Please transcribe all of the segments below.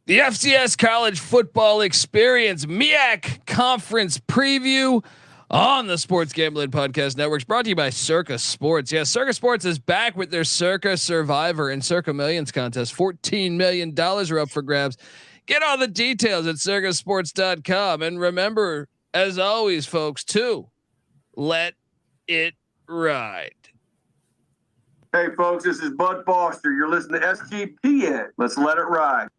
The FCS College Football Experience MEAC Conference preview on the Sports Gambling Podcast Network, brought to you by Circa Sports. Yeah, Circa Sports is back with their Circa Survivor and Circa Millions contest. $14 million are up for grabs. Get all the details at circasports.com. And remember, as always, folks, to let it ride. Hey, folks, this is Bud Foster. You're listening to SGPN. Let's let it ride.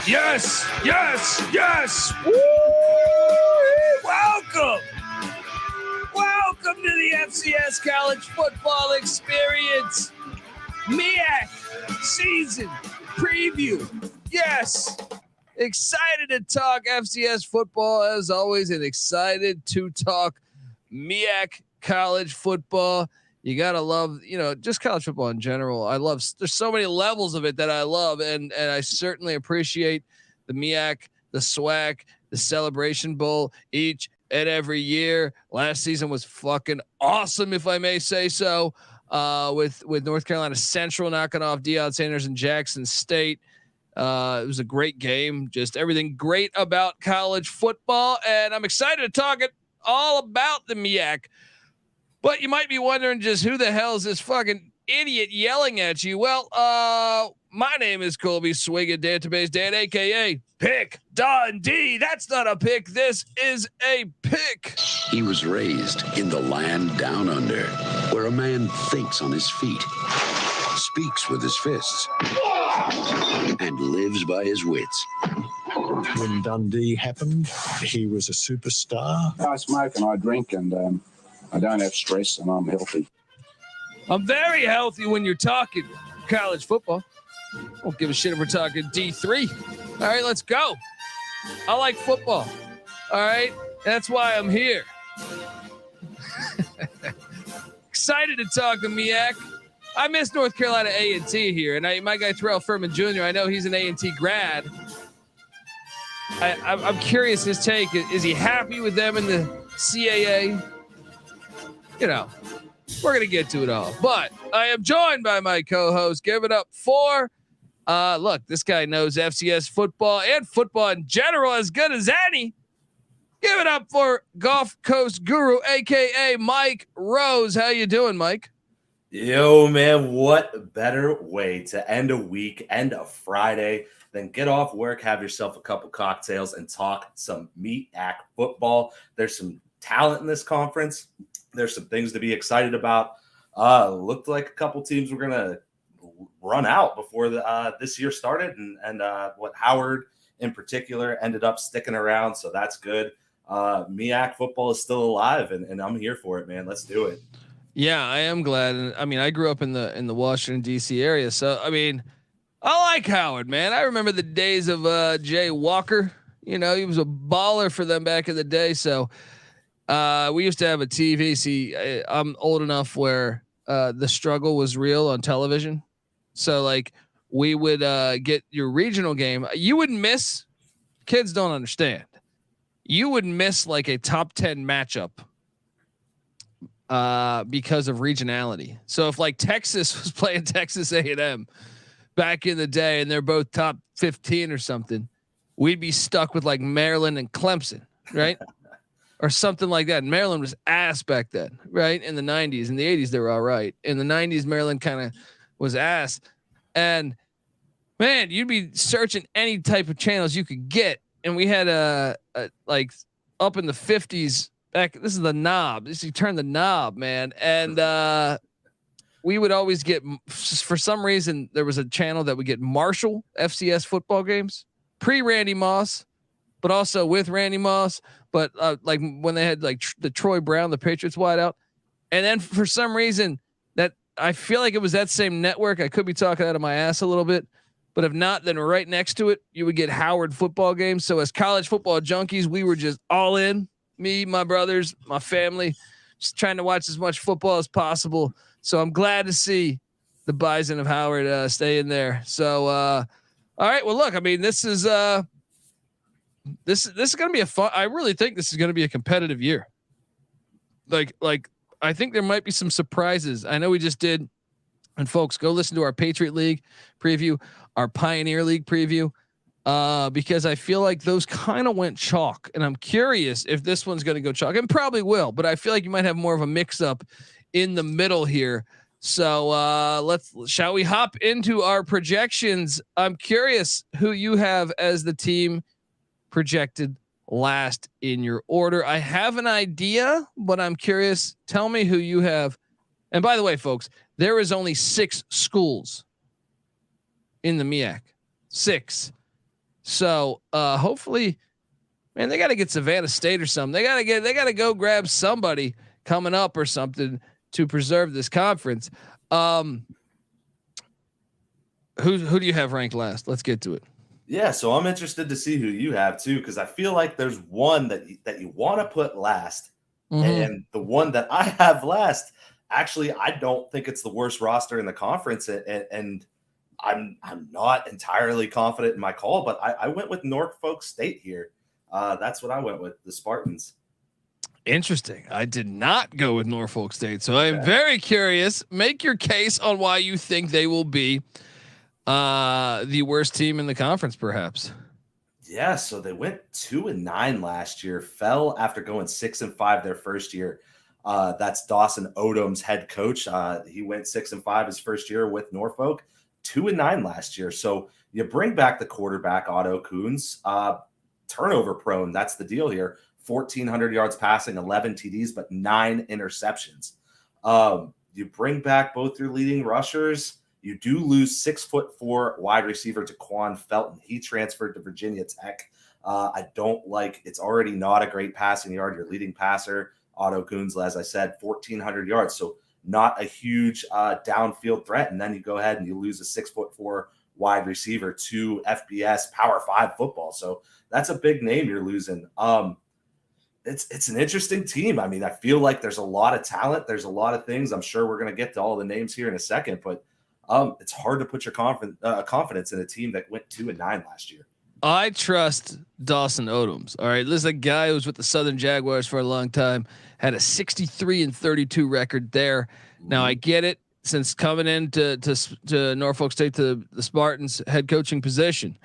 Yes, yes, yes. Woo! Welcome to the FCS College Football Experience MEAC season preview. Yes, excited to talk FCS football as always, and excited to talk MEAC college football. You gotta love, just college football in general. There's so many levels of it that I love, and I certainly appreciate the MEAC, the SWAC, the Celebration Bowl each and every year. Last season was fucking awesome, if I may say so. With North Carolina Central knocking off Deion Sanders and Jackson State. It was a great game. Just everything great about college football, and I'm excited to talk it all about the MEAC. But you might be wondering just who the hell is this fucking idiot yelling at you? Well, my name is Colby Swigga, Database Dan, aka Pick Dundee. That's not a pick. This is a pick. He was raised in the land down under, where a man thinks on his feet, speaks with his fists, and lives by his wits. When Dundee happened, he was a superstar. I smoke and I drink, and I don't have stress, and I'm healthy. I'm very healthy when you're talking college football. I don't give a shit if we're talking D3. All right, let's go. I like football. All right, that's why I'm here. Excited to talk to MEAC. I miss North Carolina A&T here, and my guy Terrell Furman Jr., I know he's an A&T grad. I'm curious his take. Is he happy with them in the CAA? We're going to get to it all. But I am joined by my co-host. Give it up for, look, this guy knows FCS football and football in general as good as any. Give it up for Gulf Coast Guru, a.k.a. Mike Rose. How you doing, Mike? Yo, man, what better way to end a week, end a Friday, than get off work, have yourself a couple cocktails, and talk some MEAC football. There's some talent in this conference. There's some things to be excited about. Looked like a couple teams were going to run out before this year started. And what Howard in particular ended up sticking around. So that's good. MEAC football is still alive, and I'm here for it, man. Let's do it. Yeah, I am glad. And I mean, I grew up in the Washington, D.C. area. So, I mean, I like Howard, man. I remember the days of Jay Walker. He was a baller for them back in the day. So, we used to have a TV. See, I'm old enough where the struggle was real on television. So like we would get your regional game. You would miss, kids don't understand. You would miss like a top 10 matchup because of regionality. So if like Texas was playing Texas A&M back in the day and they're both top 15 or something, we'd be stuck with like Maryland and Clemson, right? Or something like that. And Maryland was ass back then, right? In the 90s. In the 80s, they were all right. In the 90s, Maryland kind of was ass. And man, you'd be searching any type of channels you could get. And we had a like up in the 50s back. This is the knob. You turn the knob, man. And we would always get, for some reason, there was a channel that would get Marshall FCS football games, pre-Randy Moss, but also with Randy Moss. But like when they had like the Troy Brown, the Patriots wideout. And then for some reason that I feel like it was that same network. I could be talking out of my ass a little bit, but if not, then right next to it, you would get Howard football games. So as college football junkies, we were just all in, me, my brothers, my family, Just trying to watch as much football as possible. So I'm glad to see the Bison of Howard stay in there. So all right. Well, look, I mean, this is going to be a fun. I really think this is going to be a competitive year. Like I think there might be some surprises. I know we just did, and folks, go listen to our Patriot League preview, our Pioneer League preview, because I feel like those kind of went chalk, and I'm curious if this one's going to go chalk, and probably will. But I feel like you might have more of a mix up in the middle here. So shall we hop into our projections? I'm curious who you have as the team projected last in your order. I have an idea, but I'm curious. Tell me who you have. And by the way, folks, there is only 6 schools in the MEAC. 6. So hopefully, man, they got to get Savannah State or something. They got to go grab somebody coming up or something to preserve this conference. Who do you have ranked last? Let's get to it. Yeah, so I'm interested to see who you have too, because I feel like there's one that you want to put last, and the one that I have last. Actually, I don't think it's the worst roster in the conference, and I'm not entirely confident in my call, but I went with Norfolk State here. That's what I went with, the Spartans. Interesting. I did not go with Norfolk State, so I'm very curious. Make your case on why you think they will be the worst team in the conference, perhaps. Yeah, so they went 2-9 last year, fell after going 6-5 their first year. That's Dawson Odom's head coach. He went 6-5 his first year with Norfolk, 2-9 last year. So you bring back the quarterback, Otto Kuhns, turnover prone. That's the deal here. 1,400 yards passing, 11 TDs, but 9 interceptions. You bring back both your leading rushers. You do lose 6'4" wide receiver to Quan Felton. He transferred to Virginia Tech. I don't like. It's already not a great passing yard. Your leading passer, Otto Kuhns, as I said, 1,400 yards. So not a huge downfield threat. And then you go ahead and you lose a 6'4" wide receiver to FBS Power 5 football. So that's a big name you're losing. It's an interesting team. I mean, I feel like there's a lot of talent. There's a lot of things. I'm sure we're going to get to all the names here in a second, but it's hard to put your confidence in a team that went 2-9 last year. I trust Dawson Odoms. All right. This is a guy who was with the Southern Jaguars for a long time, had a 63-32 record there. Now I get it, since coming in to Norfolk State, to the Spartans head coaching position.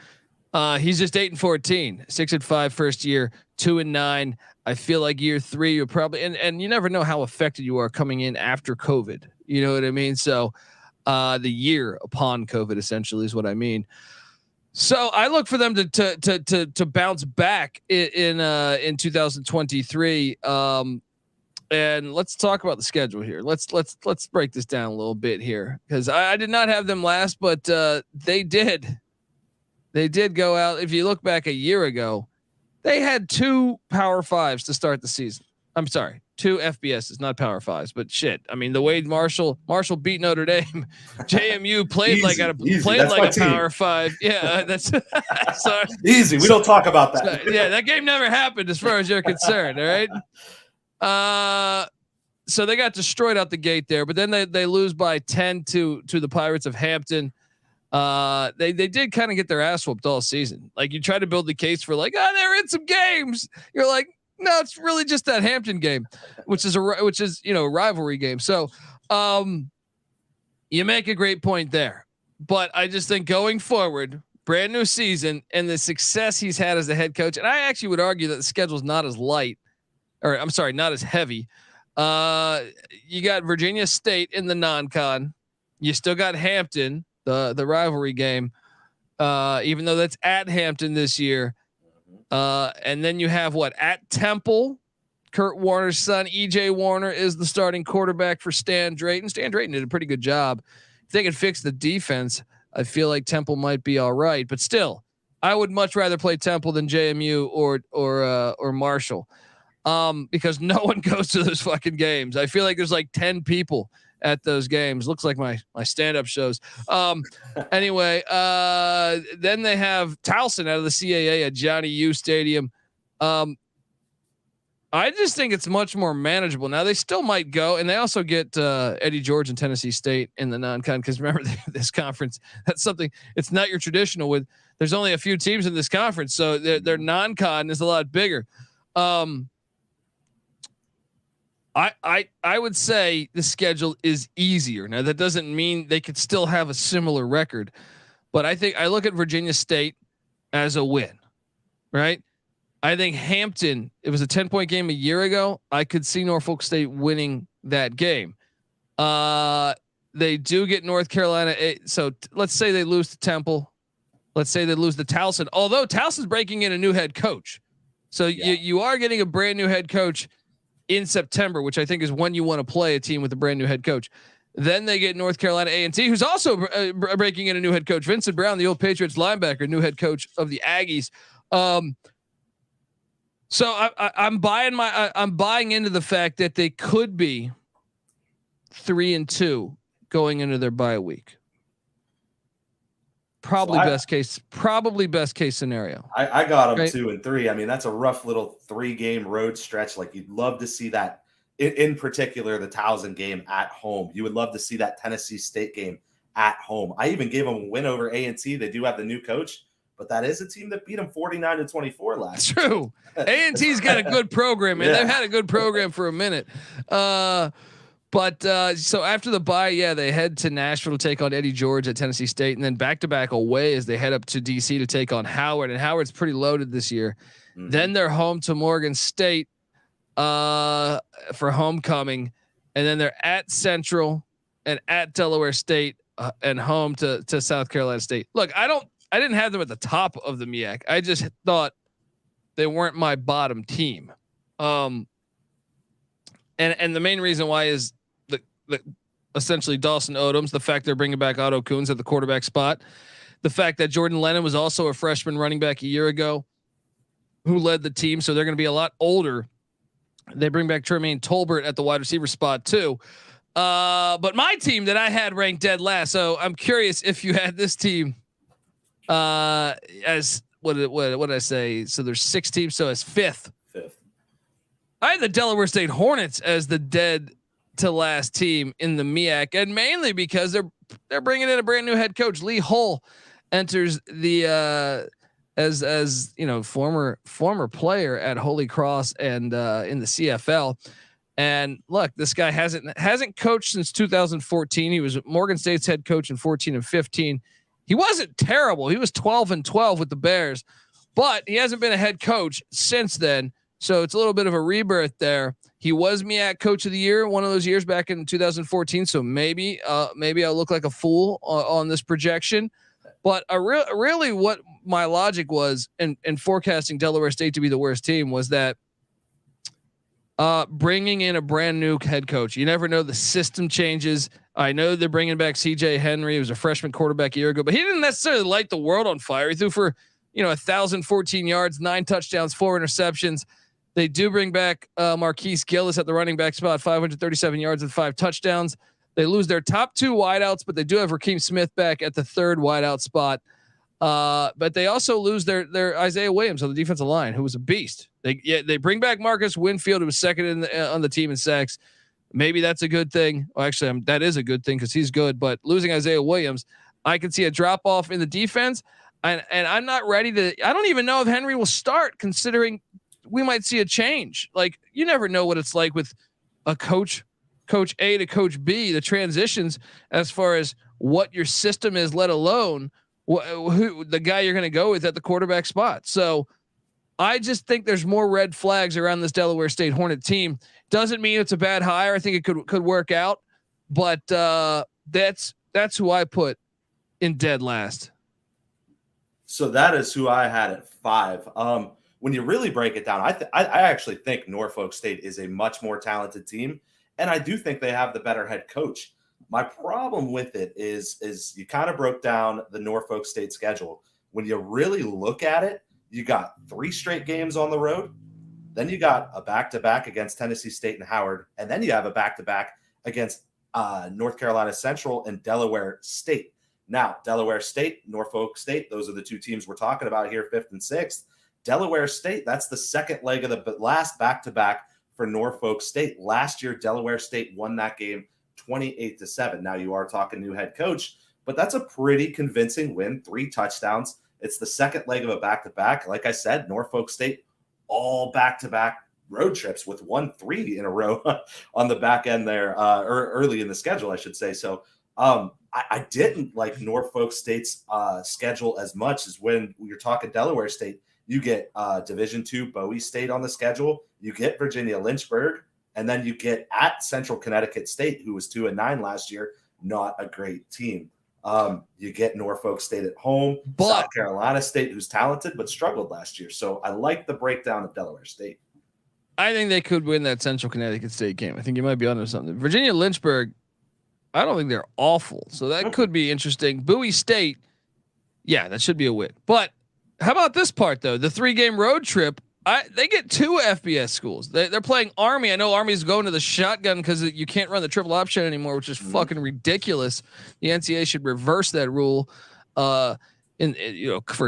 He's just 8-14, 6-5 first year, 2-9. I feel like year 3, you're probably, and you never know how affected you are coming in after COVID. You know what I mean? So the year upon COVID essentially is what I mean. So I look for them to bounce back in 2023. And let's talk about the schedule here. Let's break this down a little bit here, because I did not have them last, but they did go out. If you look back a year ago, they had 2 Power 5s to start the season. I'm sorry, 2 FBSs, not Power 5s, but shit. I mean, the way Marshall beat Notre Dame, JMU played like a Power 5. Yeah, that's sorry. Easy. We don't talk about that. Yeah, that game never happened as far as you're concerned. All right. So they got destroyed out the gate there, but then they lose by 10 to the Pirates of Hampton. They did kind of get their ass whooped all season. Like, you try to build the case for like, they're in some games. You're like, no, it's really just that Hampton game, which is a rivalry game. So, you make a great point there, but I just think going forward, brand new season and the success he's had as a head coach. And I actually would argue that the schedule's not as light, or I'm sorry, not as heavy. You got Virginia State in the non-con. You still got Hampton, the rivalry game, even though that's at Hampton this year. And then you have at Temple, Kurt Warner's son, EJ Warner, is the starting quarterback for Stan Drayton. Stan Drayton did a pretty good job. If they could fix the defense, I feel like Temple might be all right, but still, I would much rather play Temple than JMU or Marshall. Because no one goes to those fucking games. I feel like there's like 10 people at those games. Looks like my stand-up shows. Anyway, then they have Towson out of the CAA at Johnny U Stadium. I'm I just think it's much more manageable. Now they still might go, and they also get Eddie George and Tennessee State in the non-con, because remember this conference, that's something, it's not your traditional with, there's only a few teams in this conference. So their non-con is a lot bigger. I would say the schedule is easier. Now that doesn't mean they could still have a similar record, but I think I look at Virginia State as a win, right? I think Hampton, it was a 10-point game a year ago. I could see Norfolk State winning that game. They do get North Carolina. So let's say they lose to Temple. Let's say they lose to Towson, although Towson's breaking in a new head coach. So you are getting a brand new head coach in September, which I think is when you want to play a team with a brand new head coach. Then they get North Carolina A&T, who's also breaking in a new head coach. Vincent Brown, the old Patriots linebacker, new head coach of the Aggies. So I'm buying into the fact that they could be 3-2 going into their bye week. Probably best case scenario. I got them 2-3. I mean, that's a rough little 3-game road stretch. Like, you'd love to see that. In particular, the Towson game at home. You would love to see that Tennessee State game at home. I even gave them a win over A&T. They do have the new coach, but that is a team that beat them 49-24 last year. True. A&T's got a good program, man. Yeah. They've had a good program for a minute. But so after the bye, they head to Nashville to take on Eddie George at Tennessee State, and then back-to-back away as they head up to DC to take on Howard. And Howard's pretty loaded this year. Mm-hmm. Then they're home to Morgan State for homecoming, and then they're at Central and at Delaware State and home to South Carolina State. Look, I didn't have them at the top of the MEAC. I just thought they weren't my bottom team. And the main reason why is the essentially Dawson Odoms, the fact they're bringing back Otto Coons at the quarterback spot, the fact that Jordan Lennon was also a freshman running back a year ago who led the team. So they're going to be a lot older. They bring back Tremaine Tolbert at the wide receiver spot too. But my team that I had ranked dead last. So I'm curious if you had this team as what did I say? So there's 6 teams. So as fifth. I had the Delaware State Hornets as the dead to last team in the MEAC, and mainly because they're bringing in a brand new head coach. Lee Hull enters the as you know, former player at Holy Cross and in the CFL. And look, this guy hasn't coached since 2014. He was Morgan State's head coach in 14 and 15. He wasn't terrible. He was 12-12 with the Bears, but he hasn't been a head coach since then. So it's a little bit of a rebirth there. He was MEAC Coach of the Year one of those years back in 2014. So maybe I'll look like a fool on this projection. But really what my logic was in forecasting Delaware State to be the worst team was that bringing in a brand new head coach. You never know, the system changes. I know they're bringing back CJ Henry. He was a freshman quarterback a year ago, but he didn't necessarily light the world on fire. He threw for 1,014 yards, 9 touchdowns, 4 interceptions. They do bring back Marquise Gillis at the running back spot, 537 yards and 5 touchdowns. They lose their top 2 wideouts, but they do have Rakeem Smith back at the 3rd wideout spot. But they also lose their Isaiah Williams on the defensive line, who was a beast. They bring back Marcus Winfield, who was second on the team in sacks. Maybe that's a good thing. Well, actually, that is a good thing because he's good. But losing Isaiah Williams, I can see a drop off in the defense, and I'm not ready to. I don't even know if Henry will start, considering we might see a change. Like, you never know what it's like with a coach A to coach B, the transitions as far as what your system is, let alone who the guy you're going to go with at the quarterback spot. So I just think there's more red flags around this Delaware State Hornet team. Doesn't mean it's a bad hire. I think it could work out, but that's who I put in dead last. So that is who I had at 5. When you really break it down, I actually think Norfolk State is a much more talented team, and I do think they have the better head coach. My problem with it is you kind of broke down the Norfolk State schedule. When you really look at it, you got 3 straight games on the road. Then you got a back-to-back against Tennessee State and Howard. And then you have a back-to-back against North Carolina Central and Delaware State. Now, Delaware State, Norfolk State, those are the 2 teams we're talking about here, 5th and 6th. Delaware State, that's the second leg of the last back-to-back for Norfolk State. Last year, Delaware State won that game 28-7. Now you are talking new head coach, but that's a pretty convincing win, 3 touchdowns. It's the second leg of a back-to-back. Like I said, Norfolk State, all back-to-back road trips with 1-3 in a row on the back end there, or early in the schedule, I should say. So I didn't like Norfolk State's schedule as much as when you're talking Delaware State. You get Division II Bowie State on the schedule. You get Virginia Lynchburg, and then you get at Central Connecticut State, who was 2-9 last year, not a great team. You get Norfolk State at home, South Carolina State, who's talented but struggled last year. So I like the breakdown of Delaware State. I think they could win that Central Connecticut State game. I think you might be onto something. Virginia Lynchburg, I don't think they're awful, so that could be interesting. Bowie State, yeah, that should be a win. But how about this part though? The 3-game road trip. They get 2 FBS schools. They're playing Army. I know Army's going to the shotgun because you can't run the triple option anymore, which is fucking ridiculous. The NCAA should reverse that rule, for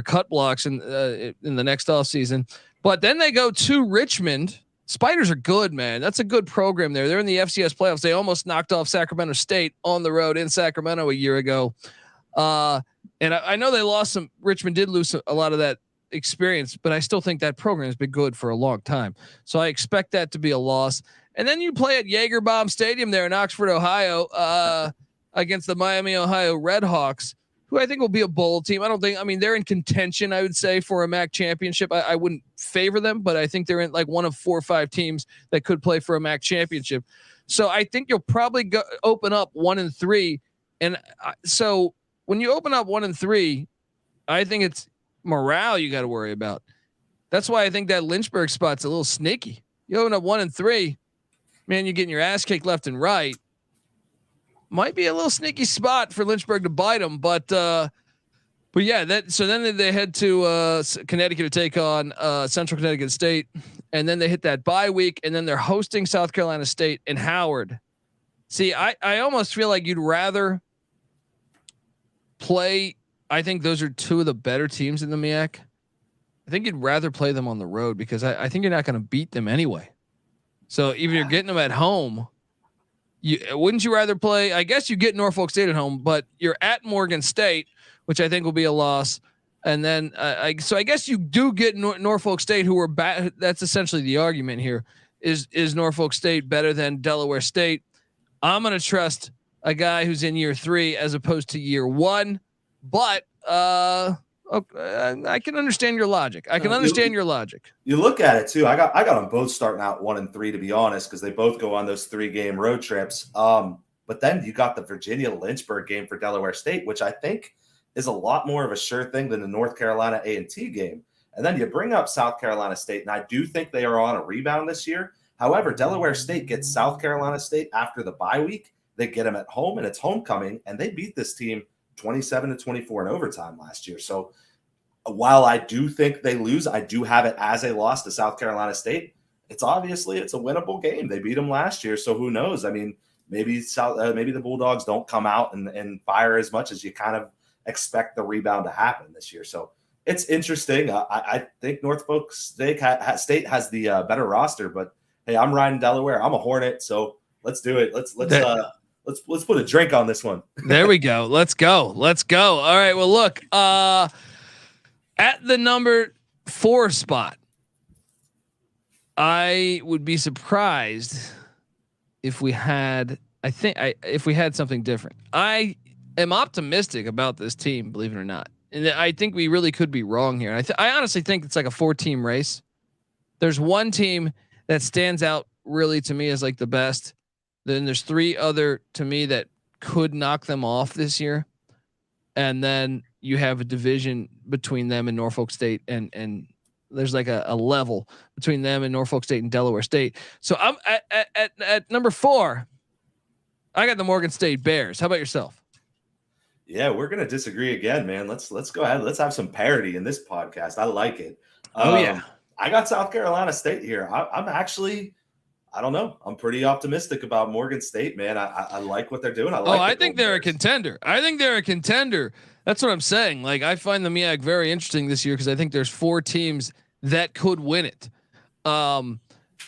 cut blocks in the next off season. But then they go to Richmond. Spiders are good, man. That's a good program there. They're in the FCS playoffs. They almost knocked off Sacramento State on the road in Sacramento a year ago. And I know they lost some. Richmond did lose a lot of that experience, but I still think that program has been good for a long time. So I expect that to be a loss. And then you play at Jaeger-Bomb Stadium there in Oxford, Ohio, against the Miami, Ohio Redhawks, who I think will be a bowl team. They're in contention, I would say, for a MAC championship. I wouldn't favor them, but I think they're in like one of 4 or 5 teams that could play for a MAC championship. So I think you'll probably open up 1-3. And so when you open up 1-3, I think it's morale you got to worry about. That's why I think that Lynchburg spot's a little sneaky. You open up 1-3, man, you're getting your ass kicked left and right. Might be a little sneaky spot for Lynchburg to bite them, but yeah, so then they head to Connecticut to take on Central Connecticut State, and then they hit that bye week, and then they're hosting South Carolina State and Howard. See, I almost feel like you'd rather play. I think those are 2 of the better teams in the MEAC. I think you'd rather play them on the road because I think you're not going to beat them anyway. So if you're getting them at home, wouldn't you rather play? I guess you get Norfolk State at home, but you're at Morgan State, which I think will be a loss. And then I guess you do get Norfolk State, who are bad. That's essentially the argument here. Is Norfolk State better than Delaware State? I'm going to trust a guy who's in year 3 as opposed to year 1. But I can understand your logic. Your logic. You look at it too. I got them both starting out 1-3 to be honest, because they both go on those 3-game road trips. But then you got the Virginia Lynchburg game for Delaware State, which I think is a lot more of a sure thing than the North Carolina A&T game. And then you bring up South Carolina State, and I do think they are on a rebound this year. However, Delaware State gets South Carolina State after the bye week. They get them at home, and it's homecoming, and they beat this team 27-24 in overtime last year. So while I do think they lose, I do have it as a loss to South Carolina State. It's a winnable game. They beat them last year. So who knows? I mean, maybe the Bulldogs don't come out and fire as much as you kind of expect the rebound to happen this year. So it's interesting. I think Norfolk State has the better roster, but hey, I'm riding Delaware. I'm a Hornet. So let's do it. Let's put a drink on this one. There we go. Let's go. All right. Well, look, at the number 4 spot, I would be surprised if we had something different. I am optimistic about this team, believe it or not. And I think we really could be wrong here. I honestly think it's like a 4-team race. There's one team that stands out really to me as like the best. Then there's 3 other to me that could knock them off this year. And then you have a division between them and Norfolk State, and there's like a level between them and Norfolk State and Delaware State. So I'm at number 4. I got the Morgan State Bears. How about yourself? Yeah, we're gonna disagree again, man. Let's go ahead. Let's have some parity in this podcast. I like it. Yeah. I got South Carolina State here. I'm actually, I don't know. I'm pretty optimistic about Morgan State, man. I like what they're doing. I think they're a contender. That's what I'm saying. Like, I find the MEAC very interesting this year because I think there's 4 teams that could win it. I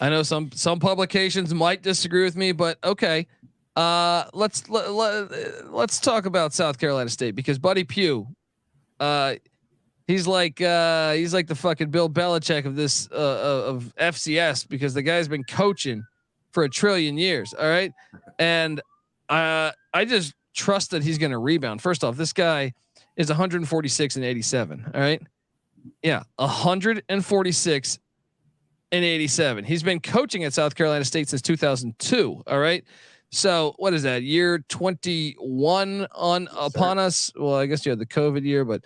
know some publications might disagree with me, but okay. Let's talk about South Carolina State, because Buddy Pough, he's like the fucking Bill Belichick of this of FCS, because the guy's been coaching for 1 trillion years. All right. And I just trust that he's going to rebound. First off, this guy is 146 and 87. All right. Yeah. 146 and 87. He's been coaching at South Carolina State since 2002. All right. So what is that, year 21 upon us? Well, I guess you had the COVID year, but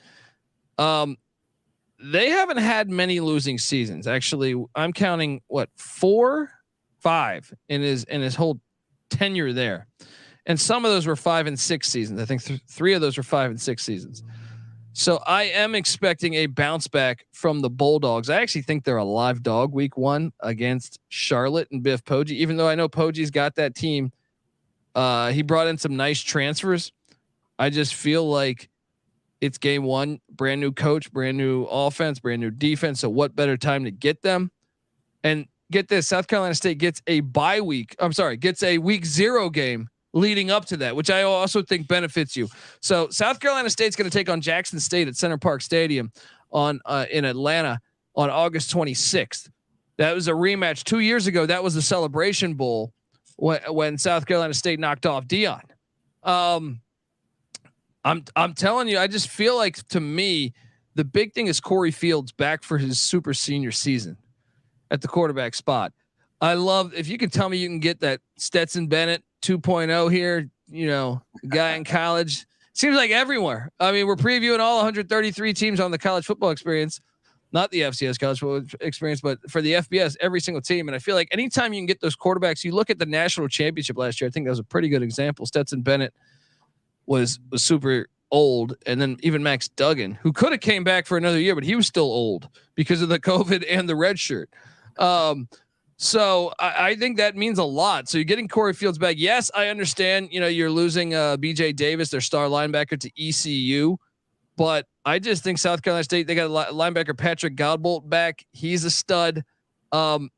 they haven't had many losing seasons. Actually, I'm counting 4, 5 in his whole tenure there. And some of those were 5 and 6 seasons. I think 3 of those were 5 and 6 seasons. So I am expecting a bounce back from the Bulldogs. I actually think they're a live dog week 1 against Charlotte and Biff Poggi, even though I know Poggi's got that team. He brought in some nice transfers. I just feel like it's game 1, brand new coach, brand new offense, brand new defense. So what better time to get them? And get this, South Carolina State gets a bye week. Gets a week 0 game leading up to that, which I also think benefits you. So South Carolina State's going to take on Jackson State at Center Park Stadium in Atlanta on August 26th. That was a rematch 2 years ago. That was the Celebration Bowl when South Carolina State knocked off Dion. I'm telling you, I just feel like, to me, the big thing is Corey Fields back for his super senior season at the quarterback spot. I love, if you can tell me you can get that Stetson Bennett 2.0 here, guy in college. Seems like everywhere. I mean, we're previewing all 133 teams on the College Football Experience, not the FCS College Football Experience, but for the FBS, every single team. And I feel like anytime you can get those quarterbacks, you look at the national championship last year. I think that was a pretty good example. Stetson Bennett was super old, and then even Max Duggan, who could have came back for another year, but he was still old because of the COVID and the red shirt. So I think that means a lot. So you're getting Corey Fields back. Yes, I understand. You're losing BJ Davis, their star linebacker, to ECU, but I just think South Carolina State, they got a linebacker, Patrick Godbolt, back. He's a stud. I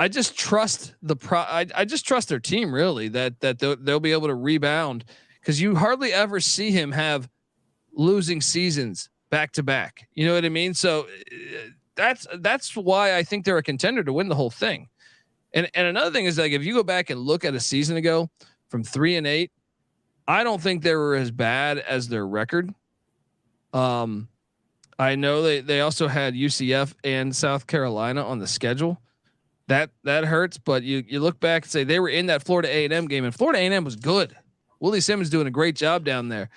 just trust I just trust their team, really, that they'll be able to rebound, because you hardly ever see him have losing seasons back to back. You know what I mean? So that's why I think they're a contender to win the whole thing. And another thing is, like, if you go back and look at a season ago from 3-8, I don't think they were as bad as their record. I know they also had UCF and South Carolina on the schedule. That hurts, but you look back and say they were in that Florida A&M game, and Florida A&M was good. Willie Simmons doing a great job down there.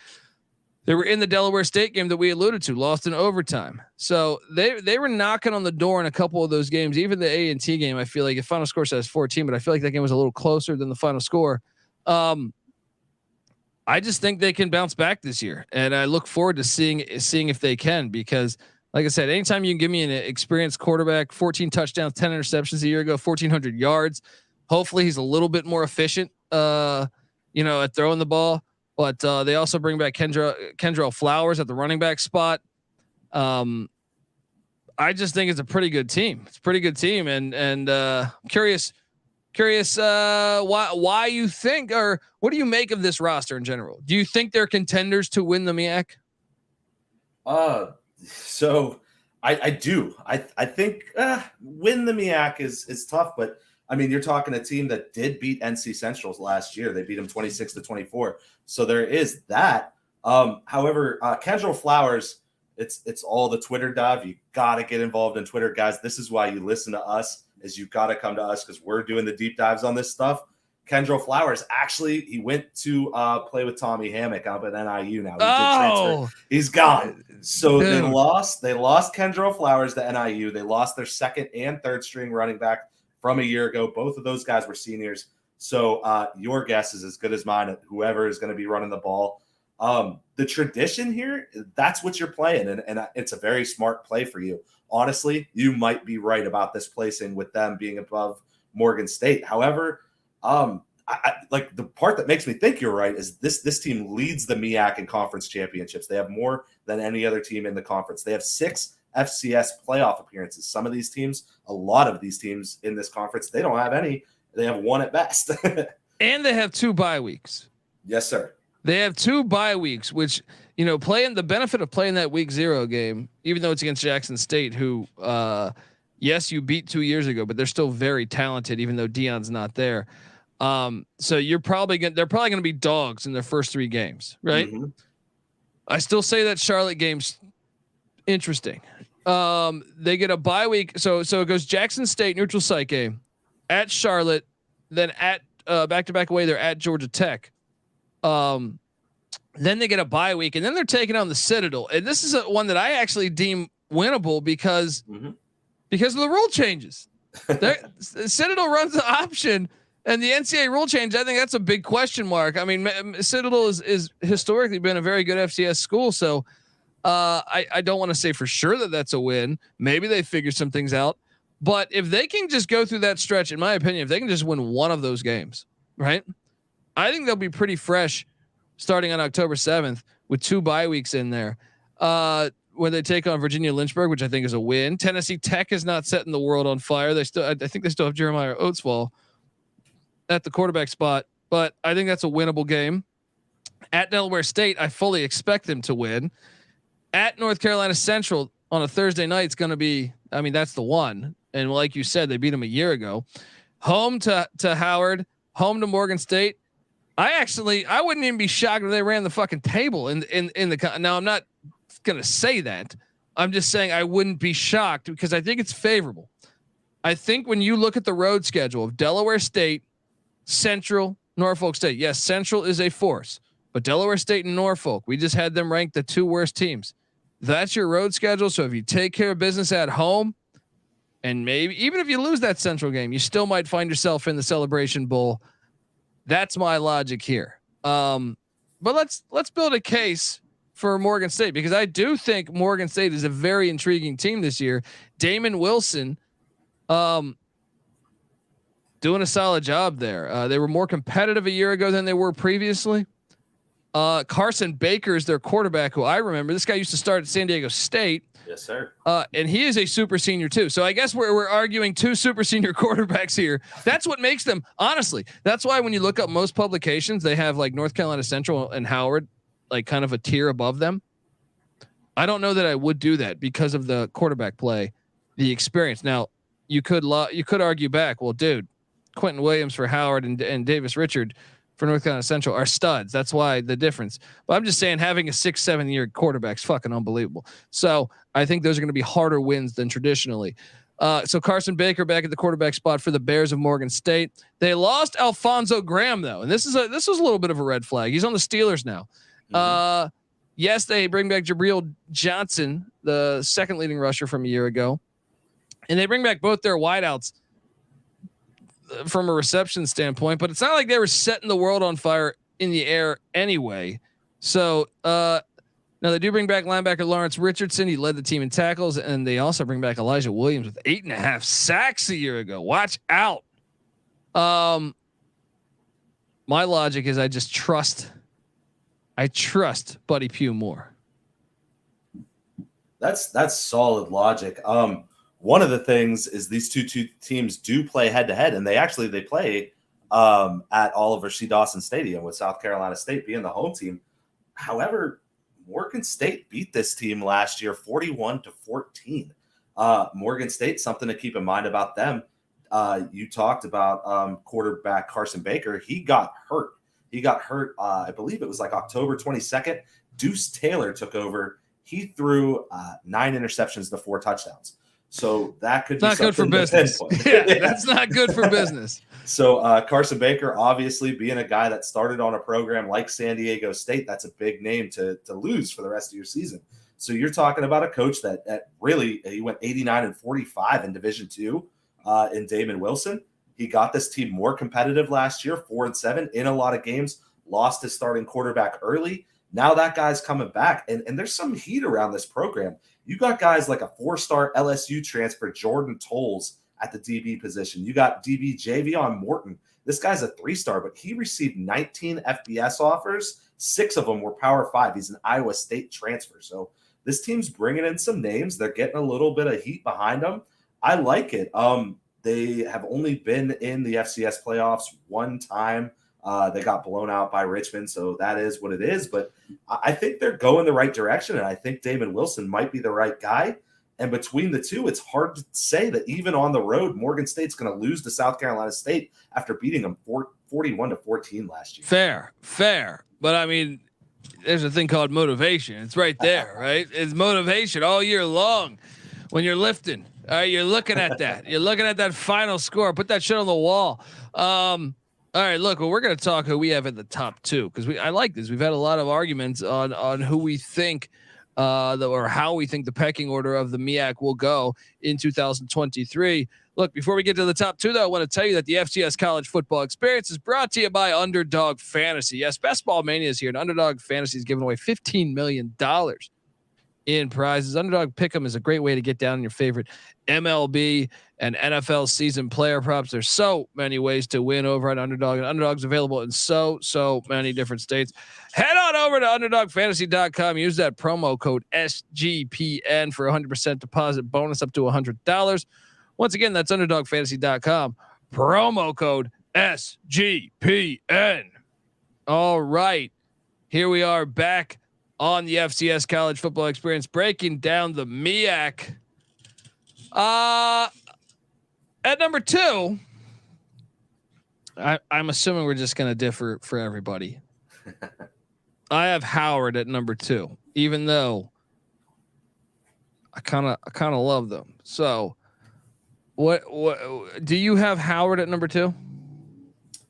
They were in the Delaware State game that we alluded to, lost in overtime. So they were knocking on the door in a couple of those games. Even the A&T game, I feel like the final score says 14, but I feel like that game was a little closer than the final score. I just think they can bounce back this year, and I look forward to seeing if they can, because, like I said, anytime you can give me an experienced quarterback, 14 touchdowns, 10 interceptions a year ago, 1,400 yards. Hopefully he's a little bit more efficient, at throwing the ball. But they also bring back Kendrell Flowers at the running back spot. I just think it's a pretty good team. It's a pretty good team, and curious why you think, or what do you make of this roster in general? Do you think they're contenders to win the MEAC? So I do. I think win the MEAC is tough, but I mean, you're talking a team that did beat NC Central last year. They beat them 26-24. So there is that. However, Kendrell Flowers, it's all the Twitter dive. You got to get involved in Twitter, guys. This is why you listen to us, is you got to come to us, because we're doing the deep dives on this stuff. Kendrell Flowers, actually, he went to play with Tommy Hammock up at NIU now. He did transfer. He's gone. So they lost Kendrell Flowers to NIU. They lost their second and third string running back from a year ago. Both of those guys were seniors. So your guess is as good as mine at whoever is going to be running the ball. The tradition here, that's what you're playing. And it's a very smart play for you. Honestly, you might be right about this placing with them being above Morgan State. However, I like the part that makes me think you're right is this team leads the MEAC in conference championships. They have more than any other team in the conference. They have 6 FCS playoff appearances. Some of these teams, a lot of these teams in this conference, they don't have any. They have one at best. And they have 2 bye weeks. Yes, sir. They have 2 bye weeks, which, playing the benefit of playing that week 0 game, even though it's against Jackson State, who, yes, you beat 2 years ago, but they're still very talented, even though Dion's not there. So they're probably going to be dogs in their first 3 games, right? Mm-hmm. I still say that Charlotte game's interesting. They get a bye week. So it goes Jackson State neutral site game at Charlotte, then at back-to-back away. They're at Georgia Tech. Then they get a bye week, and then they're taking on the Citadel. And this is one that I actually deem winnable because of the rule changes. Citadel runs the option, and the NCAA rule change, I think that's a big question mark. I mean, Citadel is historically been a very good FCS school, so I don't want to say for sure that that's a win. Maybe they figure some things out, but if they can just go through that stretch, in my opinion, if they can just win one of those games, right? I think they'll be pretty fresh starting on October 7th with 2 bye weeks in there. When they take on Virginia Lynchburg, which I think is a win. Tennessee Tech is not setting the world on fire. I think they still have Jeremiah Oatswall at the quarterback spot, but I think that's a winnable game. At Delaware State, I fully expect them to win. At North Carolina Central on a Thursday night, it's going to be, that's the one. And like you said, they beat them a year ago. Home to Howard, home to Morgan State. I wouldn't even be shocked if they ran the fucking table in the. Now I'm not going to say that. I'm just saying I wouldn't be shocked because I think it's favorable. I think when you look at the road schedule of Delaware State, Central, Norfolk State, yes, Central is a force, but Delaware State and Norfolk, we just had them ranked the 2 worst teams. That's your road schedule. So if you take care of business at home, and maybe even if you lose that Central game, you still might find yourself in the Celebration Bowl. That's my logic here. But let's build a case for Morgan State, because I do think Morgan State is a very intriguing team this year. Damon Wilson, doing a solid job there. They were more competitive a year ago than they were previously. Carson Baker is their quarterback, who I remember. This guy used to start at San Diego State. Yes, sir. And he is a super senior too. So I guess we're arguing 2 super senior quarterbacks here. That's what makes them, honestly. That's why when you look up most publications, they have like North Carolina Central and Howard, like kind of a tier above them. I don't know that I would do that because of the quarterback play, the experience. Now you could argue back. Well, dude, Quinton Williams for Howard and Davius Richard for North Carolina Central are studs. That's why the difference. But I'm just saying having a 6-7 year quarterback's fucking unbelievable. So I think those are going to be harder wins than traditionally. So Carson Baker back at the quarterback spot for the Bears of Morgan State. They lost Alfonso Graham though, and this was a little bit of a red flag. He's on the Steelers now. Yes, they bring back Jabril Johnson, the second leading rusher from a year ago, and they bring back both their wideouts from a reception standpoint, but it's not like they were setting the world on fire in the air anyway. So now they do bring back linebacker Lawrence Richardson. He led the team in tackles, and they also bring back Elijah Williams with 8.5 sacks a year ago. Watch out. My logic is I trust Buddy Pough more. That's solid logic. One of the things is these two teams do play head to head, and they play at Oliver C. Dawson Stadium with South Carolina State being the home team. However, Morgan State beat this team last year 41-14. Morgan State, something to keep in mind about them. You talked about quarterback Carson Baker. He got hurt. I believe it was like October 22nd. Deuce Taylor took over. He threw 9 interceptions to 4 touchdowns. So that could be not good for business. Yeah, that's not good for business. So Carson Baker, obviously being a guy that started on a program like San Diego State, that's a big name to lose for the rest of your season. So you're talking about a coach that really, he went 89-45 in Division II in Damon Wilson. He got this team more competitive last year, 4-7 in a lot of games, lost his starting quarterback early. Now that guy's coming back, and there's some heat around this program. You got guys like a 4-star LSU transfer, Jordan Tolles, at the DB position. You got DB Javion Morton. This guy's a 3-star, but he received 19 FBS offers. 6 of them were Power 5. He's an Iowa State transfer. So this team's bringing in some names. They're getting a little bit of heat behind them. I like it. They have only been in the FCS playoffs one time. They got blown out by Richmond, so that is what it is. But I think they're going the right direction, and I think Damon Wilson might be the right guy. And between the two, it's hard to say that even on the road, Morgan State's going to lose to South Carolina State after beating them 41-14 last year. Fair. But I mean, there's a thing called motivation. It's right there, right? It's motivation all year long when you're lifting. All right, you're looking at that. You're looking at that final score. Put that shit on the wall. All right, look, well, we're going to talk who we have at the top two because I like this. We've had a lot of arguments on who we think or how we think the pecking order of the MEAC will go in 2023. Look, before we get to the top two, though, I want to tell you that the FCS College Football Experience is brought to you by Underdog Fantasy. Yes, Best Ball Mania is here, and Underdog Fantasy is giving away $15 million in prizes. Underdog Pick'em is a great way to get down on your favorite MLB and NFL season player props. There's so many ways to win over at Underdog, and Underdog's available in so many different states. Head on over to UnderdogFantasy.com. Use that promo code SGPN for 100% deposit bonus up to $100. Once again, that's UnderdogFantasy.com. Promo code SGPN. All right, here we are back on the FCS College Football Experience, breaking down the MEAC. At number two, I'm assuming we're just going to differ for everybody. I have Howard at number two, even though I kind of love them. So, what do you have Howard at number two?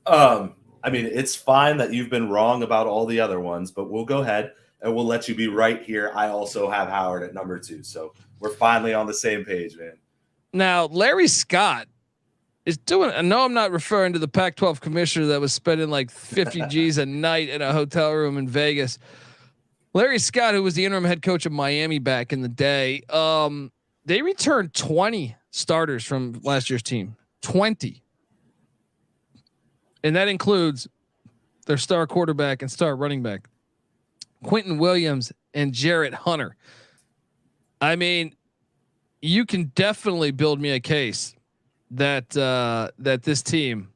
I mean, it's fine that you've been wrong about all the other ones, but we'll go ahead and we'll let you be right here. I also have Howard at number two. So we're finally on the same page, man. Now, Larry Scott is doing, I know I'm not referring to the Pac-12 commissioner that was spending like 50 G's a night in a hotel room in Vegas. Larry Scott, who was the interim head coach of Miami back in the day, they returned 20 starters from last year's team, 20. And that includes their star quarterback and star running back, Quinton Williams and Jarrett Hunter. I mean, you can definitely build me a case that that this team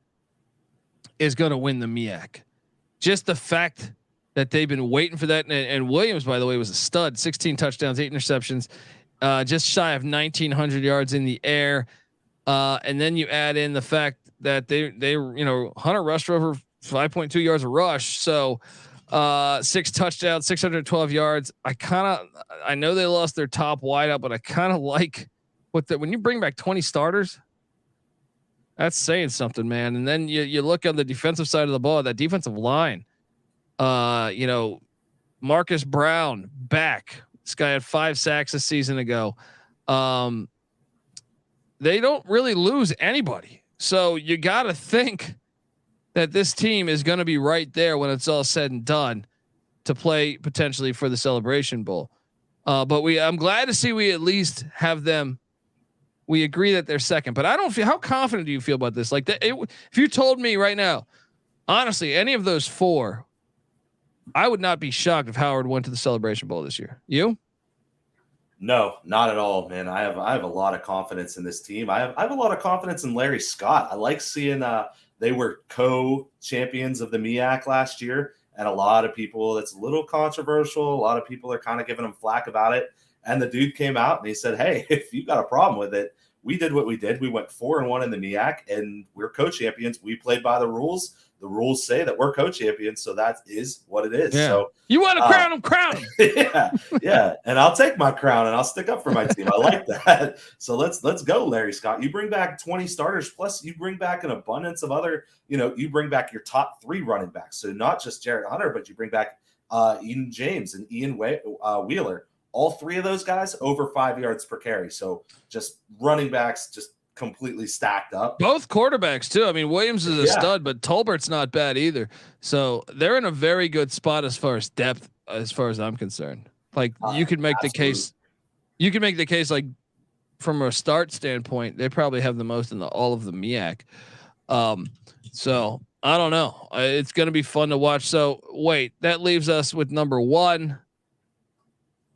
is going to win the MEAC. Just the fact that they've been waiting for that, and Williams, by the way, was a stud. 16 touchdowns, 8 interceptions, just shy of 1,900 yards in the air. And then you add in the fact that they Hunter rushed for over 5.2 yards a rush. So 6 touchdowns, 612 yards. I know they lost their top wideout, but I kind of like when you bring back 20 starters, that's saying something, man. And then you look on the defensive side of the ball, that defensive line, Marcus Brown back. This guy had 5 sacks a season ago. They don't really lose anybody. So you got to think that this team is going to be right there when it's all said and done to play potentially for the Celebration Bowl. But I'm glad to see we at least have them. We agree that they're second, but I don't feel, how confident do you feel about this? Like if you told me right now, honestly, any of those 4, I would not be shocked if Howard went to the Celebration Bowl this year. You? No, not at all, man. I have a lot of confidence in this team. I have a lot of confidence in Larry Scott. I like seeing they were co-champions of the MEAC last year, and a lot of people, that's a little controversial. A lot of people are kind of giving him flack about it. And the dude came out and he said, hey, if you got a problem with it, we did what we did. We went 4-1 in the MEAC, and we're co-champions. We played by the rules. The rules say that we're co-champions, so that is what it is. Yeah. So you want to crown him. yeah. And I'll take my crown and I'll stick up for my team. I like that. So let's go, Larry Scott. You bring back 20 starters, plus you bring back an abundance of other, you bring back your top 3 running backs. So not just Jarrett Hunter, but you bring back Eden James and Ian Wheeler. All 3 of those guys over 5 yards per carry. So just running backs, just completely stacked up. Both quarterbacks too. I mean, Williams is a stud, but Tolbert's not bad either. So they're in a very good spot as far as depth, as far as I'm concerned. Like you could make the case. You can make the case like from a start standpoint, they probably have the most in all of the MEAC. So I don't know. It's going to be fun to watch. So wait, that leaves us with number 1.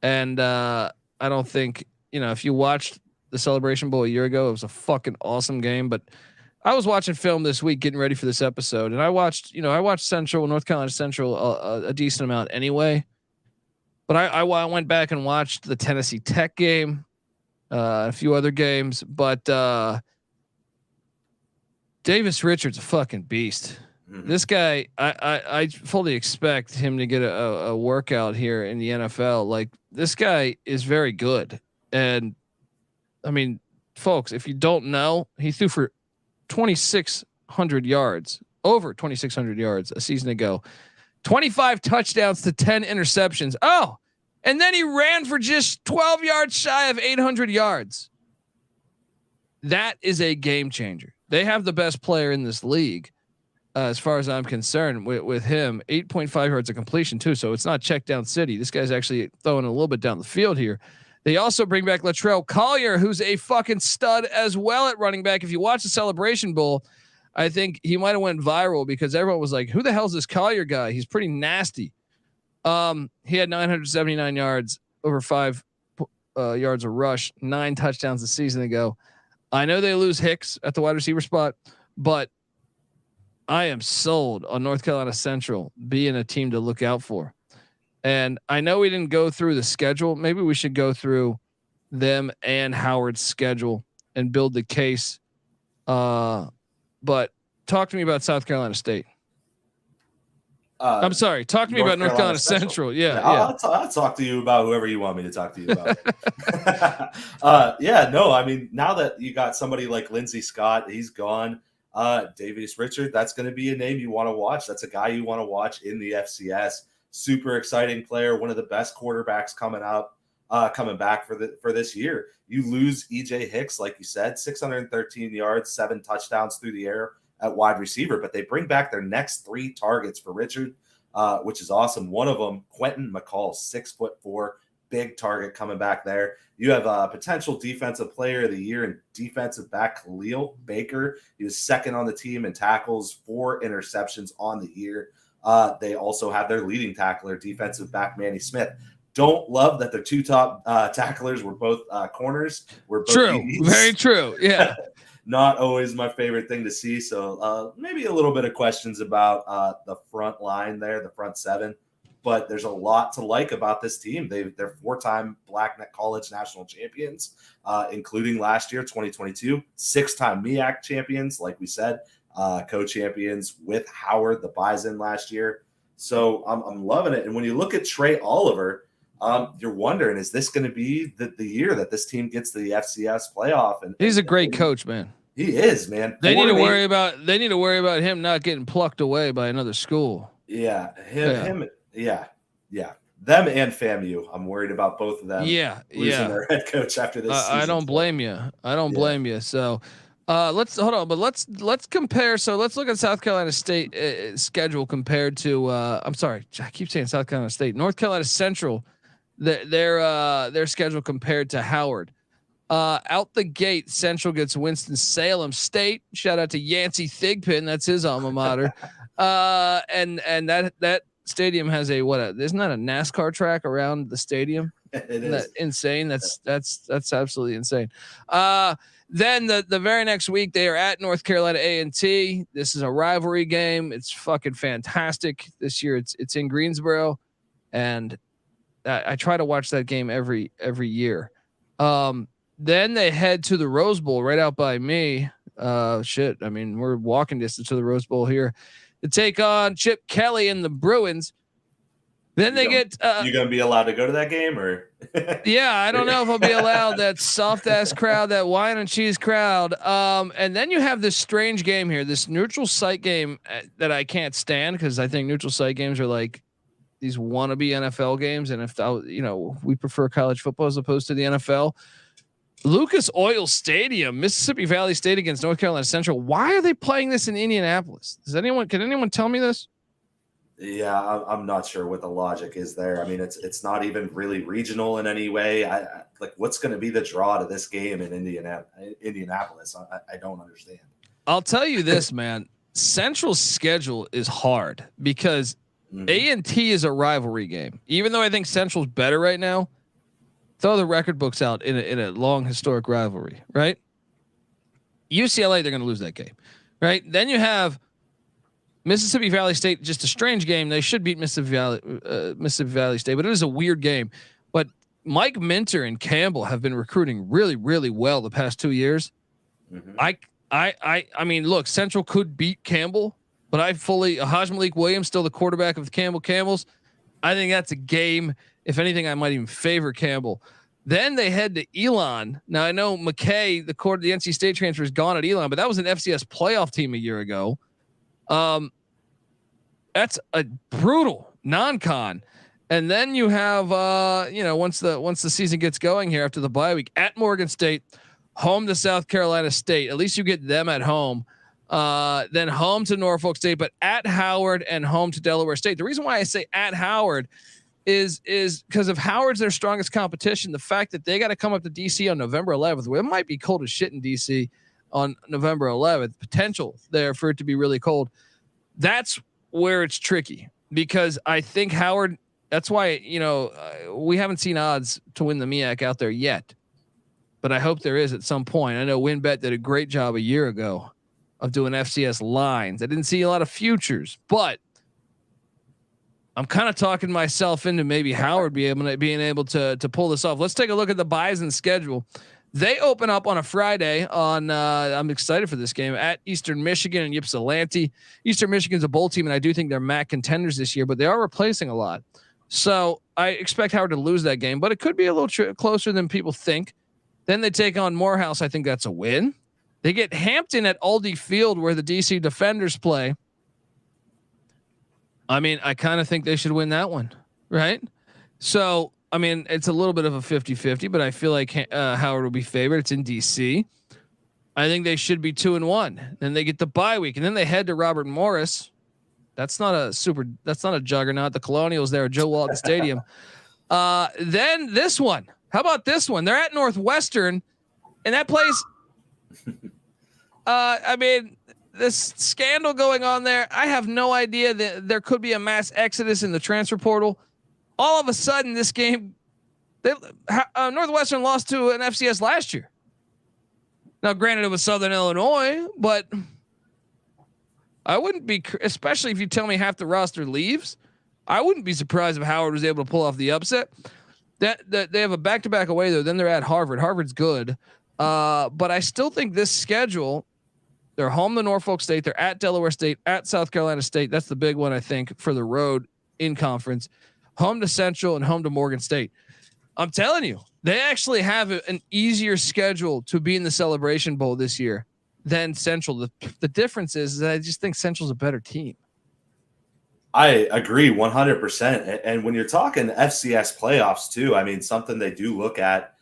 And I don't think, if you watched the Celebration Bowl a year ago, it was a fucking awesome game. But I was watching film this week, getting ready for this episode, and I watched North Carolina Central a decent amount anyway. But I went back and watched the Tennessee Tech game, a few other games, but Davius Richards a fucking beast. Mm-hmm. This guy, I fully expect him to get a workout here in the NFL. Like, this guy is very good. And I mean, folks, if you don't know, he threw for 2,600 yards, over 2,600 yards a season ago, 25 touchdowns to 10 interceptions. Oh, and then he ran for just 12 yards shy of 800 yards. That is a game changer. They have the best player in this league. As far as I'm concerned, with him, 8.5 yards of completion too. So it's not check down city. This guy's actually throwing a little bit down the field here. They also bring back Latrell Collier, who's a fucking stud as well at running back. If you watch the Celebration Bowl, I think he might have went viral because everyone was like, who the hell's this Collier guy? He's pretty nasty. He had 979 yards, over 5 yards of rush, 9 touchdowns a season ago. I know they lose Hicks at the wide receiver spot, but I am sold on North Carolina Central being a team to look out for. And I know we didn't go through the schedule. Maybe we should go through them and Howard's schedule and build the case. But talk to me about South Carolina State. I'm sorry. Talk to me about North Carolina Central. Yeah. I'll talk to you about whoever you want me to talk to you about. I mean, now that you got somebody like Lindsey Scott, he's gone. Davius Richard, that's going to be a name you want to watch. That's a guy you want to watch in the FCS. Super exciting player, one of the best quarterbacks coming back for this year. You lose EJ Hicks, like you said, 613 yards, 7 touchdowns through the air at wide receiver, but they bring back their next 3 targets for Richard, which is awesome. One of them, Quinton McCall, 6'4", big target coming back there. You have a potential defensive player of the year and defensive back Khalil Baker. He was second on the team in tackles, 4 interceptions on the year. They also have their leading tackler, defensive back Manny Smith. Don't love that their 2 top tacklers were both corners. Were both true, DBs. Very true. Yeah. Not always my favorite thing to see. So maybe a little bit of questions about the front line there, the front 7. But there's a lot to like about this team. They're 4-time Black College national champions, including last year, 2022, 6-time MEAC champions, like we said, co-champions with Howard the Bison last year. So I'm loving it. And when you look at Trei Oliver, you're wondering, is this going to be the year that this team gets to the FCS playoff? And he's a great coach, man. He is, man. They need to worry about him not getting plucked away by another school. Yeah, him. Yeah. Them and FAMU. I'm worried about both of them. Losing their head coach after this season. I don't blame you. Blame you. So let's hold on, but let's compare. So let's look at South Carolina State schedule compared to. I'm sorry, I keep saying South Carolina State. North Carolina Central, their schedule compared to Howard. Out the gate, Central gets Winston-Salem State. Shout out to Yancey Thigpen. That's his alma mater. And that stadium has isn't that a NASCAR track around the stadium? Isn't that insane? That's absolutely insane. Then the very next week they are at North Carolina A&T. This is a rivalry game. It's fucking fantastic. This year it's in Greensboro, and I try to watch that game every year. Then they head to the Rose Bowl right out by me. I mean, we're walking distance to the Rose Bowl here to take on Chip Kelly and the Bruins. Then you gonna be allowed to go to that game, or? Yeah, I don't know if I'll be allowed. That soft ass crowd, that wine and cheese crowd. And then you have this strange game here, this neutral site game that I can't stand because I think neutral site games are like these wannabe NFL games, and we prefer college football as opposed to the NFL. Lucas Oil Stadium, Mississippi Valley State against North Carolina Central. Why are they playing this in Indianapolis? Can anyone tell me this? Yeah, I'm not sure what the logic is there. I mean, it's not even really regional in any way. What's going to be the draw to this game in Indianapolis? I don't understand. I'll tell you this, man. Central's schedule is hard because A&T is a rivalry game. Even though I think Central's better right now, throw the record books out in a long historic rivalry, right? UCLA, they're going to lose that game, right? Then you have Mississippi Valley State, just a strange game. They should beat Mississippi Valley State, but it is a weird game. But Mike Minter and Campbell have been recruiting really, really well the past 2 years. Mm-hmm. I mean, look, Central could beat Campbell, but Haj Malik Williams, still the quarterback of the Campbell Camels. I think that's a game. If anything, I might even favor Campbell. Then they head to Elon. Now I know McKay, the NC State transfer, is gone at Elon, but that was an FCS playoff team a year ago. That's a brutal non-con. And then you have, once the season gets going here after the bye week, at Morgan State, home to South Carolina State. At least you get them at home. Then home to Norfolk State, but at Howard and home to Delaware State. The reason why I say at Howard is because if Howard's their strongest competition, the fact that they got to come up to DC on November 11th, where it might be cold as shit in DC on November 11th, potential there for it to be really cold. That's where it's tricky, because I think Howard, that's why, we haven't seen odds to win the MEAC out there yet, but I hope there is at some point. I know WinBet did a great job a year ago of doing FCS lines. I didn't see a lot of futures, but I'm kind of talking myself into maybe Howard being able to pull this off. Let's take a look at the Bison schedule. They open up on a Friday on, I'm excited for this game, at Eastern Michigan and Ypsilanti. Eastern Michigan's a bowl team, and I do think they're MAC contenders this year, but they are replacing a lot. So I expect Howard to lose that game, but it could be a little closer than people think. Then they take on Morehouse. I think that's a win. They get Hampton at Aldi Field, where the DC Defenders play. I mean, I kind of think they should win that one, right? So, I mean, it's a little bit of a 50-50, but I feel like Howard will be favored. It's in DC. I think they should be 2-1. Then they get the bye week, and then they head to Robert Morris. That's not a juggernaut. The Colonials there at Joe Walton Stadium. Then this one. How about this one? They're at Northwestern, and that place. I mean, this scandal going on there. I have no idea that there could be a mass exodus in the transfer portal. All of a sudden, this game, Northwestern lost to an FCS last year. Now, granted, it was Southern Illinois, but I wouldn't be, especially if you tell me half the roster leaves, I wouldn't be surprised if Howard was able to pull off the upset. That they have a back-to-back away though. Then they're at Harvard. Harvard's good, but I still think this schedule. They're home to Norfolk State. They're at Delaware State, at South Carolina State. That's the big one, I think, for the road in conference. Home to Central and home to Morgan State. I'm telling you, they actually have an easier schedule to be in the Celebration Bowl this year than Central. The difference is that I just think Central's a better team. I agree 100%. And when you're talking FCS playoffs too, I mean, something they do look at.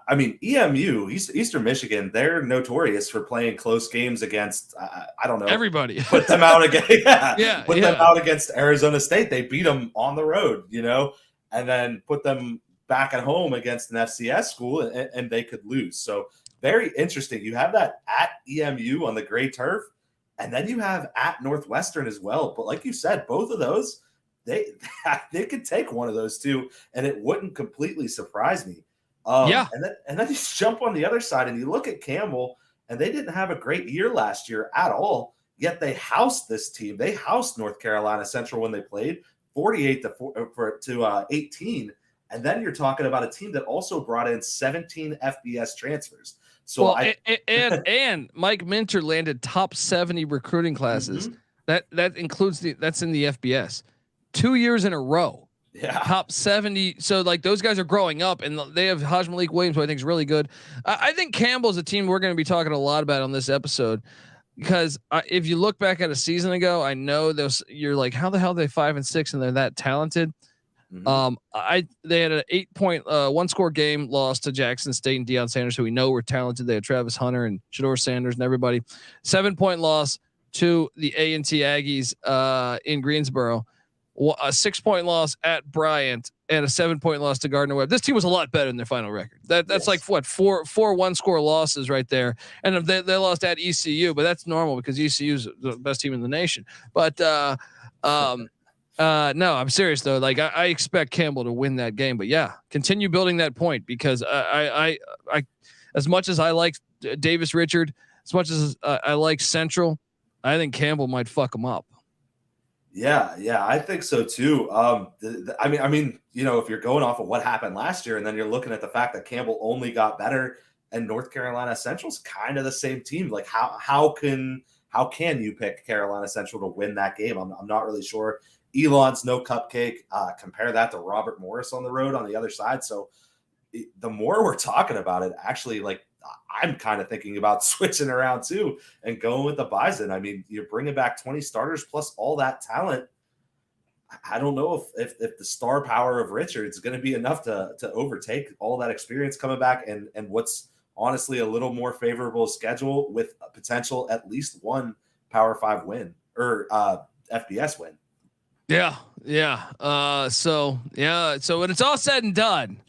I mean, EMU, Eastern Michigan, they're notorious for playing close games against, I don't know, everybody. Put them out again. Put them out against Arizona State. They beat them on the road, and then put them back at home against an FCS school, and they could lose. So very interesting. You have that at EMU on the gray turf, and then you have at Northwestern as well. But like you said, both of those, they could take one of those two, and it wouldn't completely surprise me. And then you jump on the other side and you look at Campbell, and they didn't have a great year last year at all. Yet they housed this team. They housed North Carolina Central when they played 48-18. And then you're talking about a team that also brought in 17 FBS transfers. So and Mike Minter landed top 70 recruiting classes. Mm-hmm. That includes that's in the FBS 2 years in a row. Yeah. Top 70. So like those guys are growing up, and they have Haj Malik Williams, who I think is really good. I think Campbell's a team we're going to be talking a lot about on this episode, because if you look back at a season ago, I know you're like, how the hell are they 5-6 and they're that talented? Mm-hmm. They had an 8-point one score game loss to Jackson State and Deion Sanders, who we know were talented. They had Travis Hunter and Shador Sanders and everybody. 7-point loss to the A&T Aggies in Greensboro. A 6-point loss at Bryant and a 7-point loss to Gardner Webb. This team was a lot better than their final record. That's like what four one-score losses right there. And they lost at ECU, but that's normal because ECU is the best team in the nation. But No, I'm serious though. Like I expect Campbell to win that game, but yeah, continue building that point because I as much as I like Davis Richard, as much as I like Central, I think Campbell might fuck him up. Yeah, I think so too. I mean, if you're going off of what happened last year, and then you're looking at the fact that Campbell only got better, and North Carolina Central's kind of the same team. Like, how can you pick Carolina Central to win that game? I'm not really sure. Elon's no cupcake. Compare that to Robert Morris on the road on the other side. So the more we're talking about it, actually, like, I'm kind of thinking about switching around too and going with the Bison. I mean, you're bringing back 20 starters plus all that talent. I don't know if the star power of Richard is going to be enough to overtake all that experience coming back and what's honestly a little more favorable schedule with a potential at least one Power 5 win or FBS win. Yeah. So when it's all said and done,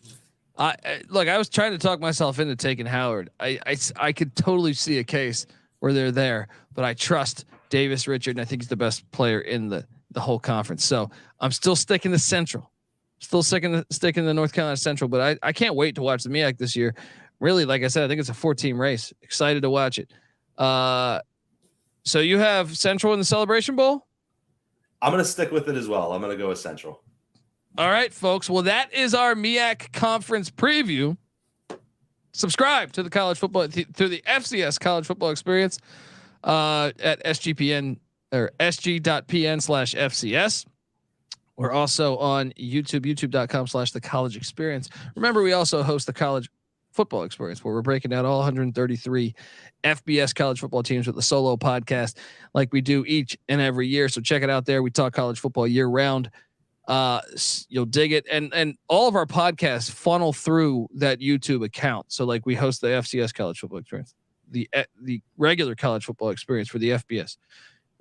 look, I was trying to talk myself into taking Howard. I could totally see a case where they're there, but I trust Davis Richard, and I think he's the best player in the whole conference. So I'm still sticking to Central, sticking to North Carolina Central, but I can't wait to watch the MEAC this year. Really, like I said, I think it's a 4-team race. Excited to watch it. So you have Central in the Celebration Bowl? I'm going to stick with it as well. I'm going to go with Central. All right, folks. Well, that is our MEAC Conference preview. Subscribe to the college football through the FCS College Football Experience at SGPN or sg.pn/FCS. We're also on YouTube, youtube.com/the college experience. Remember, we also host the College Football Experience, where we're breaking down all 133 FBS college football teams with a solo podcast like we do each and every year. So check it out there. We talk college football year round. You'll dig it. And all of our podcasts funnel through that YouTube account. So like we host the FCS College Football Experience, the regular college football experience for the FBS,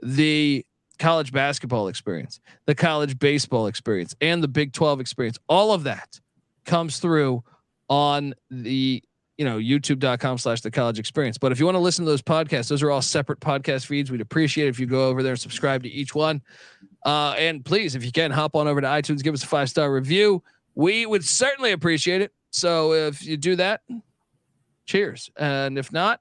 the college basketball experience, the college baseball experience, and the Big 12 experience. All of that comes through on the youtube.com/the college experience. But if you want to listen to those podcasts, those are all separate podcast feeds. We'd appreciate it if you go over there and subscribe to each one. And please, if you can, hop on over to iTunes, give us a 5-star review. We would certainly appreciate it. So if you do that, cheers. And if not,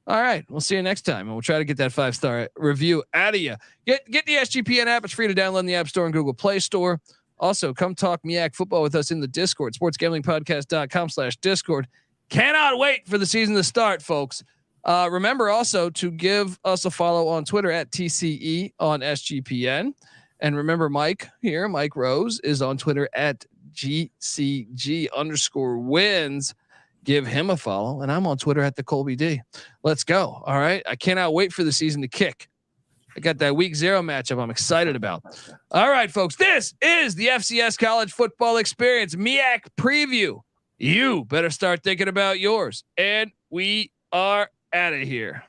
all right, we'll see you next time. And we'll try to get that 5-star review out of you. Get the SGPN app. It's free to download in the App Store and Google Play Store. Also, come talk MEAC football with us in the Discord, sportsgamblingpodcast.com/Discord. Cannot wait for the season to start, folks. Remember also to give us a follow on Twitter at TCE on SGPN. And remember, Mike Rose is on Twitter at GCG_wins. Give him a follow. And I'm on Twitter at the Colby D. Let's go. All right. I cannot wait for the season to kick. I got that week 0 matchup I'm excited about. All right, folks. This is the FCS College Football Experience MEAC preview. You better start thinking about yours. And we are out of here.